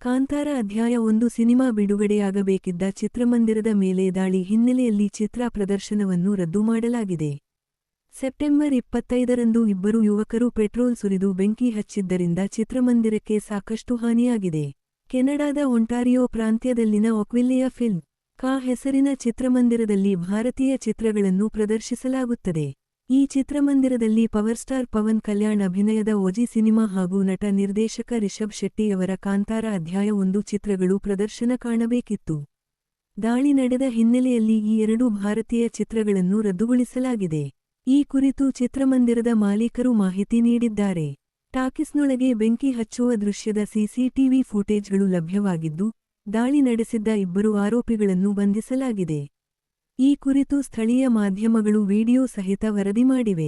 ಕಾಂತಾರ ಅಧ್ಯಾಯ 1 ಸಿನಿಮಾ ಬಿಡುಗಡೆಯಾಗಬೇಕಿದ್ದ ಚಿತ್ರಮಂದಿರದ ಮೇಲೆ ದಾಳಿ ಹಿನ್ನೆಲೆಯಲ್ಲಿ ಚಿತ್ರ ಪ್ರದರ್ಶನವನ್ನು ರದ್ದು ಮಾಡಲಾಗಿದೆ. ಸೆಪ್ಟೆಂಬರ್ 25ರಂದು ಇಬ್ಬರು ಯುವಕರು ಪೆಟ್ರೋಲ್ ಸುರಿದು ಬೆಂಕಿ ಹಚ್ಚಿದ್ದರಿಂದ ಚಿತ್ರಮಂದಿರಕ್ಕೆ ಸಾಕಷ್ಟು ಹಾನಿಯಾಗಿದೆ. ಕೆನಡಾದ ಒಂಟಾರಿಯೋ ಪ್ರಾಂತ್ಯದಲ್ಲಿನ ಒಕ್ವಿಲ್ಲೆಯ ಫಿಲ್ಮ್ ಕಾ ಹೆಸರಿನ ಚಿತ್ರಮಂದಿರದಲ್ಲಿ ಭಾರತೀಯ ಚಿತ್ರಗಳನ್ನು ಪ್ರದರ್ಶಿಸಲಾಗುತ್ತದೆ. ಈ ಚಿತ್ರಮಂದಿರದಲ್ಲಿ ಪವರ್ಸ್ಟಾರ್ ಪವನ್ ಕಲ್ಯಾಣ್ ಅಭಿನಯದ ಓಜಿ ಸಿನಿಮಾ ಹಾಗೂ ನಟ ನಿರ್ದೇಶಕ ರಿಷಬ್ ಶೆಟ್ಟಿಯವರ ಕಾಂತಾರ ಅಧ್ಯಾಯ 1 ಚಿತ್ರಗಳು ಪ್ರದರ್ಶನ ಕಾಣಬೇಕಿತ್ತು. ದಾಳಿ ನಡೆದ ಹಿನ್ನೆಲೆಯಲ್ಲಿ ಈ ಎರಡೂ ಭಾರತೀಯ ಚಿತ್ರಗಳನ್ನು ರದ್ದುಗೊಳಿಸಲಾಗಿದೆ. ಈ ಕುರಿತು ಚಿತ್ರಮಂದಿರದ ಮಾಲೀಕರು ಮಾಹಿತಿ ನೀಡಿದ್ದಾರೆ. ಟಾಕೀಸ್ನೊಳಗೆ ಬೆಂಕಿ ಹಚ್ಚುವ ದೃಶ್ಯದ ಸಿಸಿಟಿವಿ ಫುಟೇಜ್ಗಳು ಲಭ್ಯವಾಗಿದ್ದು, ದಾಳಿ ನಡೆಸಿದ್ದ ಇಬ್ಬರು ಆರೋಪಿಗಳನ್ನು ಬಂಧಿಸಲಾಗಿದೆ. ಈ ಕುರಿತು ಸ್ಥಳೀಯ ಮಾಧ್ಯಮಗಳು ವಿಡಿಯೋ ಸಹಿತ ವರದಿ ಮಾಡಿವೆ.